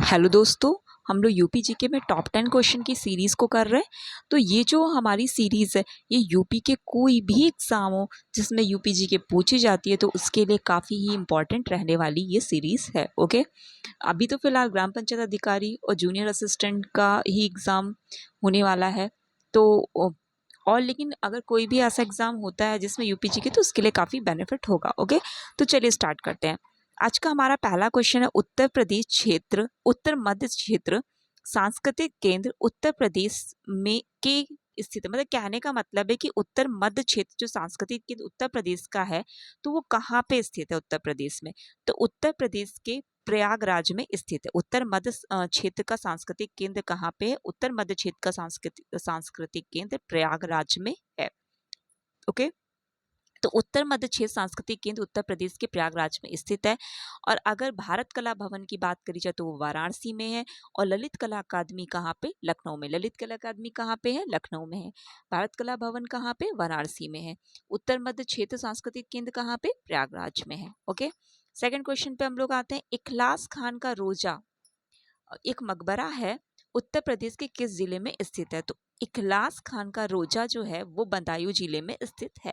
Hello दोस्तों, हम लोग यूपी जीके में टॉप 10 क्वेश्चन की सीरीज़ को कर रहे हैं। तो ये जो हमारी सीरीज़ है ये यूपी के कोई भी एग्ज़ाम हो जिसमें यूपी जीके पूछी जाती है तो उसके लिए काफ़ी ही इम्पॉर्टेंट रहने वाली ये सीरीज़ है। ओके, अभी तो फ़िलहाल ग्राम पंचायत अधिकारी और जूनियर असिस्टेंट का ही एग्ज़ाम होने वाला है। तो और लेकिन अगर कोई भी ऐसा एग्ज़ाम होता है जिसमें यूपी जीके तो उसके लिए काफ़ी बेनिफिट होगा। ओके, तो चलिए स्टार्ट करते हैं। आज का हमारा पहला क्वेश्चन है उत्तर प्रदेश क्षेत्र, उत्तर मध्य क्षेत्र सांस्कृतिक केंद्र उत्तर प्रदेश में के स्थित है। मतलब कहने का मतलब है कि उत्तर मध्य क्षेत्र जो सांस्कृतिक केंद्र उत्तर प्रदेश का है तो वो कहाँ पे स्थित है उत्तर प्रदेश में। तो उत्तर प्रदेश के प्रयागराज में स्थित है। उत्तर मध्य क्षेत्र का सांस्कृतिक केंद्र कहाँ पे है? उत्तर मध्य क्षेत्र का सांस्कृतिक केंद्र प्रयागराज में है। ओके, तो उत्तर मध्य क्षेत्र सांस्कृतिक केंद्र उत्तर प्रदेश के प्रयागराज में स्थित है। और अगर भारत कला भवन की बात करी जाए तो वो वाराणसी में है। और ललित कला अकादमी कहाँ पे? लखनऊ में। ललित कला अकादमी कहाँ पे है? लखनऊ में है। भारत कला भवन कहाँ पे? वाराणसी में है। उत्तर मध्य क्षेत्र सांस्कृतिक केंद्र कहाँ पे? प्रयागराज में है। ओके, सेकंड क्वेश्चन पे हम लोग आते हैं। इखलास खान का रोजा एक मकबरा है, उत्तर प्रदेश के किस जिले में स्थित है? तो इखलास खान का रोजा जो है वो बदायूं जिले में स्थित है।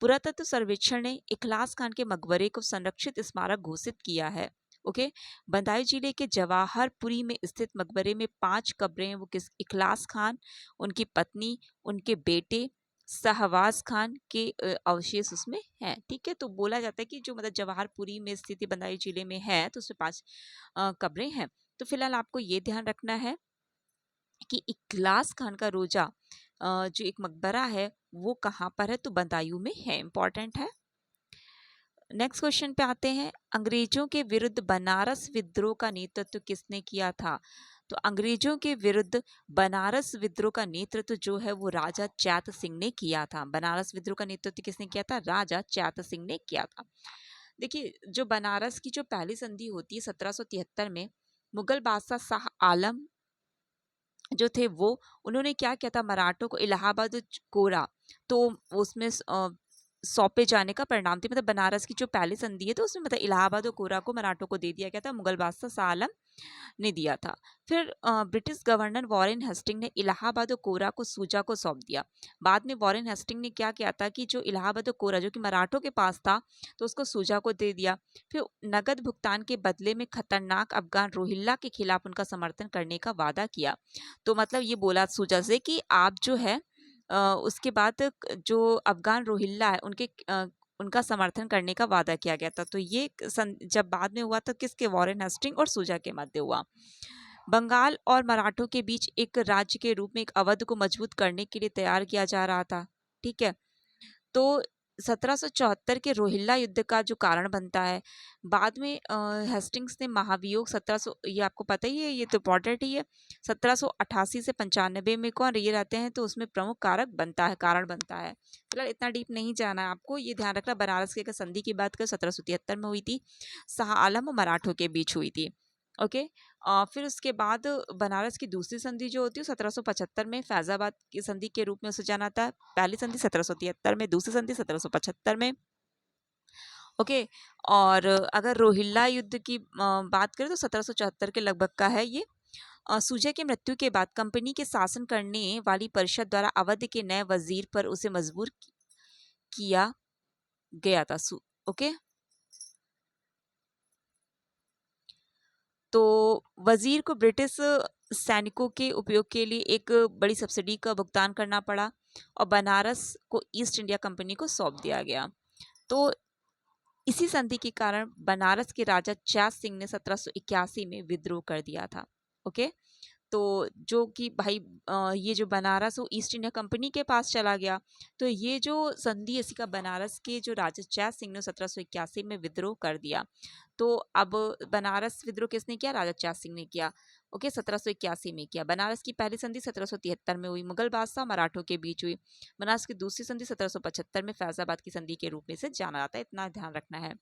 पुरातत्व सर्वेक्षण ने इखलास खान के मकबरे को संरक्षित स्मारक घोषित किया है। ओके, बदायूं जिले के जवाहरपुरी में स्थित मकबरे में 5 कब्रें हैं। वो किस? इखलास खान, उनकी पत्नी, उनके बेटे शहवाज खान के अवशेष उसमें हैं। ठीक है, तो बोला जाता है कि जो मतलब जवाहरपुरी में स्थित बदायूं जिले में है तो उसमें 5 कब्रें हैं। तो फिलहाल आपको ये ध्यान रखना है कि इखलास खान का रोजा जो एक मकबरा है वो कहाँ पर है? तो बदायूं में है। इंपॉर्टेंट है। नेक्स्ट क्वेश्चन पे आते हैं। अंग्रेजों के विरुद्ध बनारस विद्रोह का नेतृत्व किसने किया था? तो अंग्रेजों के विरुद्ध बनारस विद्रोह का नेतृत्व जो है वो राजा चैत सिंह ने किया था। बनारस विद्रोह का नेतृत्व किसने किया था? राजा चैत सिंह ने किया था। देखिए, जो बनारस की जो पहली संधि होती है 1773 में, मुगल बादशाह शाह आलम जो थे वो उन्होंने क्या किया था? मराठों को इलाहाबाद कोरा तो उसमें सौंपे जाने का परिणाम थी। मतलब बनारस की जो पहली संधि है तो उसमें मतलब इलाहाबाद और कोरा को मराठों को दे दिया गया था। मुगल बादशाह शाह आलम ने दिया था। फिर ब्रिटिश गवर्नर वॉरेन हेस्टिंग ने इलाहाबाद और कोरा को सूजा को सौंप दिया। बाद में वॉरेन हेस्टिंग ने क्या किया था कि जो इलाहाबाद और कोरा जो कि मराठों के पास था तो उसको सूजा को दे दिया। फिर नगद भुगतान के बदले में खतरनाक अफगान रोहिल्ला के खिलाफ उनका समर्थन करने का वादा किया। तो मतलब ये बोला सूजा से कि आप जो है उसके बाद जो अफगान रोहिल्ला है उनका समर्थन करने का वादा किया गया था। तो ये जब बाद में हुआ तो किसके? वॉरेन हेस्टिंग और सूजा के मध्य हुआ। बंगाल और मराठों के बीच एक राज्य के रूप में एक अवध को मजबूत करने के लिए तैयार किया जा रहा था। ठीक है, तो 1774 के रोहिल्ला युद्ध का जो कारण बनता है। बाद में हेस्टिंग्स ने महाभियोग 1700, ये आपको पता ही है, ये तो इम्पोर्टेंट ही है। 1788 से 95 में कौन ये रहते हैं तो उसमें प्रमुख कारक बनता है, कारण बनता है। फिलहाल इतना डीप नहीं जाना है आपको, ये ध्यान रखना। बनारस के संधि की बात कर 1773 में हुई थी, शाह आलम और मराठों के बीच हुई थी। ओके, फिर उसके बाद बनारस की दूसरी संधि जो होती है 1775 में फैजाबाद की संधि के रूप में उसे जाना था। पहली संधि 1773 में, दूसरी संधि 1775 में। ओके, और अगर रोहिल्ला युद्ध की बात करें तो 1774 के लगभग का है ये। सूजा की मृत्यु के बाद कंपनी के शासन करने वाली परिषद द्वारा अवध के नए वजीर पर उसे मजबूर किया गया था। ओके, तो वजीर को ब्रिटिश सैनिकों के उपयोग के लिए एक बड़ी सब्सिडी का भुगतान करना पड़ा और बनारस को ईस्ट इंडिया कंपनी को सौंप दिया गया। तो इसी संधि के कारण बनारस के राजा चैत सिंह ने 1781 में विद्रोह कर दिया था। ओके, तो जो कि भाई ये जो बनारस वो ईस्ट इंडिया कंपनी के पास चला गया। तो ये जो संधि है इसी का बनारस के जो राजा चैत सिंह ने 1781 में विद्रोह कर दिया। तो अब बनारस विद्रोह किसने किया? राजा चैत सिंह ने किया। ओके, 1781 में किया। बनारस की पहली संधि 1773 में हुई, मुगल बादशाह मराठों के बीच हुई। बनारस की दूसरी संधि 1775 में फैजाबाद की संधि के रूप में से जाना जाता है। इतना ध्यान रखना है।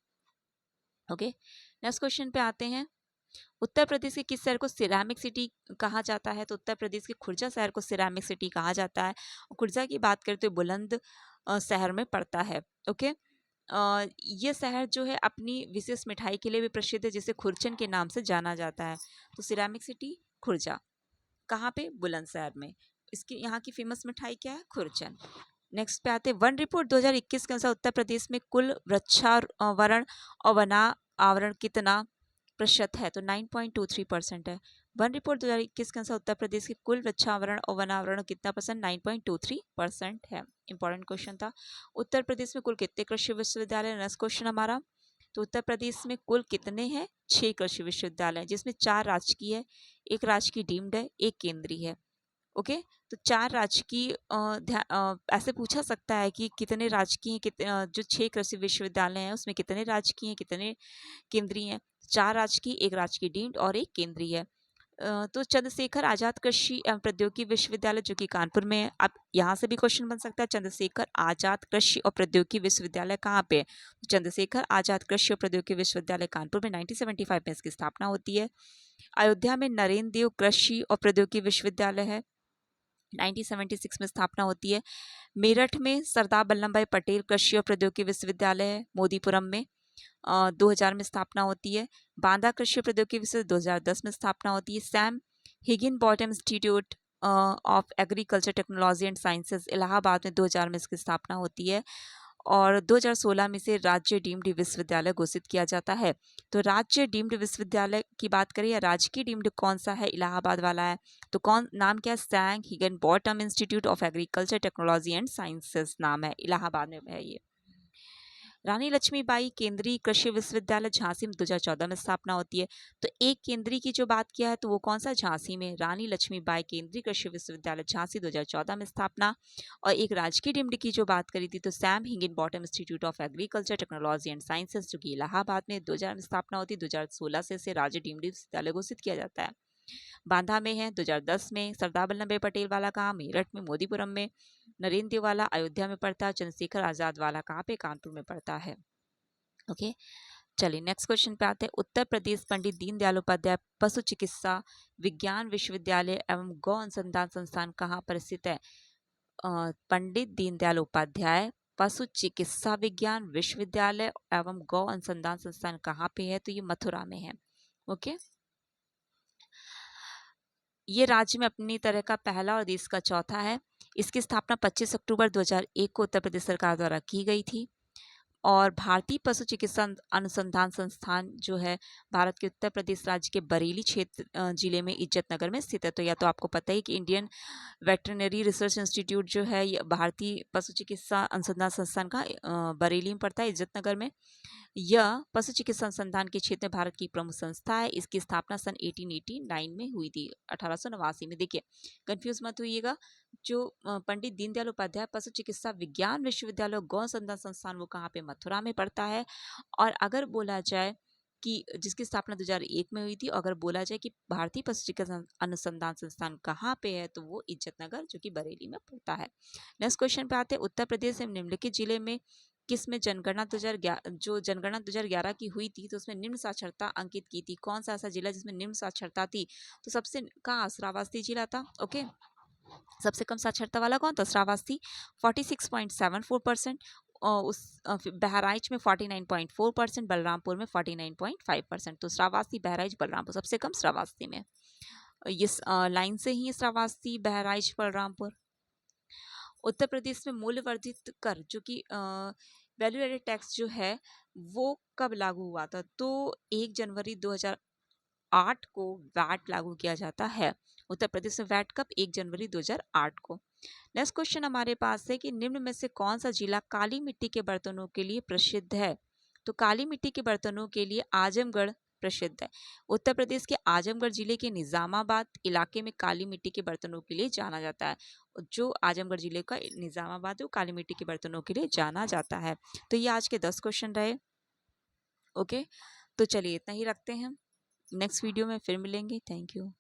ओके, नेक्स्ट क्वेश्चन पे आते हैं। उत्तर प्रदेश के किस शहर को सिरेमिक सिटी कहा जाता है? तो उत्तर प्रदेश के खुर्जा शहर को सिरेमिक सिटी कहा जाता है। और खुर्जा की बात करें तो बुलंद शहर में पड़ता है। ओके, ये शहर जो है अपनी विशेष मिठाई के लिए भी प्रसिद्ध है, जिसे खुरचन के नाम से जाना जाता है। तो सिरेमिक सिटी खुर्जा, कहाँ पे? बुलंदशहर में। इसकी यहाँ की फेमस मिठाई क्या है? खुरचन। नेक्स्ट पे आते हैं, वन रिपोर्ट 2021 के अनुसार उत्तर प्रदेश में कुल वृक्षावरण और वना आवरण कितना प्रतिशत है? तो 9.23% है। वन रिपोर्ट 2021 के अनुसार उत्तर प्रदेश के कुल वृक्षावरण और वनावरण कितना परसेंट? 9.23% है। इंपॉर्टेंट क्वेश्चन था। उत्तर प्रदेश में कुल कितने कृषि विश्वविद्यालय? नेक्स्ट क्वेश्चन हमारा, तो उत्तर प्रदेश में कुल कितने हैं? 6 कृषि विश्वविद्यालय हैं, जिसमें 4 राजकीय है, एक राजकीय डीम्ड है, एक केंद्रीय है। ओके, तो 4 राजकीय ऐसे पूछा सकता है कि कितने राजकीय जो 6 कृषि विश्वविद्यालय हैं उसमें कितने राजकीय हैं, कितने केंद्रीय हैं? 4 राजकीय, एक राजकीय डीम्ड और एक केंद्रीय है। तो चंद्रशेखर आजाद कृषि एवं प्रौद्योगिकी विश्वविद्यालय जो कि कानपुर में है। अब यहाँ से भी क्वेश्चन बन सकता है, चंद्रशेखर आजाद कृषि और प्रौद्योगिकी विश्वविद्यालय कहाँ पे है? चंद्रशेखर आजाद कृषि और प्रौद्योगिकी विश्वविद्यालय कानपुर में 1975 में इसकी स्थापना होती है। अयोध्या में नरेंद्र देव कृषि और प्रौद्योगिकी विश्वविद्यालय है, 1976 में स्थापना होती है। मेरठ में सरदार वल्लभ भाई पटेल कृषि और प्रौद्योगिकी विश्वविद्यालय है, मोदीपुरम में 2000 में स्थापना होती है। बांदा कृषि प्रौद्योगिकी विश्वविद्यालय 2010 में स्थापना होती है। Sam Higgin bottom institute of agriculture technology and sciences Allahabad में 2000 में इसकी स्थापना होती है और 2016 में से राज्य डीम्ड विश्वविद्यालय घोषित किया जाता है। तो राज्य डीम्ड विश्वविद्यालय की बात करें या राजकीय डीम्ड कौन सा है? इलाहाबाद वाला है। तो कौन नाम क्या है? Sam Higginbottom institute of agriculture technology and sciences नाम है, इलाहाबाद में है ये। रानी लक्ष्मीबाई केंद्रीय कृषि विश्वविद्यालय झांसी में 2014 में स्थापना होती है। तो एक केंद्रीय की जो बात किया है तो वो कौन सा? झांसी में रानी लक्ष्मीबाई केंद्रीय कृषि विश्वविद्यालय झांसी 2014 में स्थापना। और एक राजकीय डीम्ड की जो बात करी थी तो Sam Higgin bottom institute of agriculture technology and sciences जो कि इलाहाबाद में 2000 में स्थापना होती है। 2016 से इसे राज्य डीम्ड विश्वविद्यालय घोषित किया जाता है। बांदा में है 2010 में। सरदार वल्लभ भाई पटेल वाला कहाँ? मेरठ में, मोदीपुरम में। नरेंद्र देव वाला अयोध्या में पड़ता है। चंद्रशेखर आजाद वाला कहाँ पे? कानपुर में पड़ता है। ओके, चलिए नेक्स्ट क्वेश्चन पे आते हैं। उत्तर प्रदेश पंडित दीनदयाल उपाध्याय पशु चिकित्सा विज्ञान विश्वविद्यालय एवं गौ अनुसंधान संस्थान कहाँ पर स्थित है? पंडित दीनदयाल उपाध्याय पशु चिकित्सा विज्ञान विश्वविद्यालय एवं गौ अनुसंधान संस्थान कहाँ पे है? तो ये मथुरा में है। ओके, ये राज्य में अपनी तरह का पहला और देश का चौथा है। इसकी स्थापना 25 अक्टूबर 2001 को उत्तर प्रदेश सरकार द्वारा की गई थी। और भारतीय पशु चिकित्सा अनुसंधान संस्थान जो है भारत के उत्तर प्रदेश राज्य के बरेली क्षेत्र जिले में इज्जतनगर में स्थित है। तो या तो आपको पता ही कि इंडियन वेटरनरी रिसर्च इंस्टीट्यूट जो है ये भारतीय पशु चिकित्सा अनुसंधान संस्थान का बरेली में पड़ता है, इज्जतनगर में। यह पशु चिकित्सा अनुसंधान के क्षेत्र में भारत की प्रमुख संस्था है। इसकी स्थापना सन 1889 में हुई थी, 1889 में। देखिए कंफ्यूज मत होइएगा, जो पंडित दीनदयाल उपाध्याय पशु चिकित्सा विज्ञान विश्वविद्यालय गौ अनुसंधान संस्थान वो कहाँ पे? मथुरा में पड़ता है। और अगर बोला जाए कि जिसकी स्थापना 2001 में हुई थी, अगर बोला जाए कि भारतीय पशु चिकित्सा अनुसंधान संस्थान कहाँ पे है तो वो इज्जतनगर जो कि बरेली में पड़ता है। नेक्स्ट क्वेश्चन पे आते हैं। उत्तर प्रदेश में निम्नलिखित जिले में किसमें जनगणना 2011 की हुई थी तो उसमें निम्न साक्षरता अंकित की थी? कौन सा ऐसा जिला जिसमें निम्न साक्षरता थी? तो सबसे कहाँ? श्रावस्ती जिला था। ओके, सबसे कम साक्षरता वाला कौन था? श्रावस्ती, 46.74%। उस बहराइच में 49.4%, बलरामपुर में 49.5%। तो श्रावस्ती, बहराइच, बलरामपुर, सबसे कम श्रावस्ती में। इस लाइन से ही श्रावस्ती, बहराइच, बलरामपुर। उत्तर प्रदेश में मूल्य वर्धित कर जो कि वैल्यू एडेड टैक्स जो है वो कब लागू हुआ था? तो 1 जनवरी 2008 को वैट लागू किया जाता है। उत्तर प्रदेश में वैट कब? 1 जनवरी 2008 को। नेक्स्ट क्वेश्चन हमारे पास है कि निम्न में से कौन सा जिला काली मिट्टी के बर्तनों के लिए प्रसिद्ध है? तो काली मिट्टी के बर्तनों के लिए आजमगढ़ प्रसिद्ध है। उत्तर प्रदेश के आजमगढ़ जिले के निजामाबाद इलाके में काली मिट्टी के बर्तनों के लिए जाना जाता है। जो आजमगढ़ जिले का निजामाबाद है वो काली मिट्टी के बर्तनों के लिए जाना जाता है। तो ये आज के 10 क्वेश्चन रहे। ओके, तो चलिए इतना ही रखते हैं, नेक्स्ट वीडियो में फिर मिलेंगे। Thank you.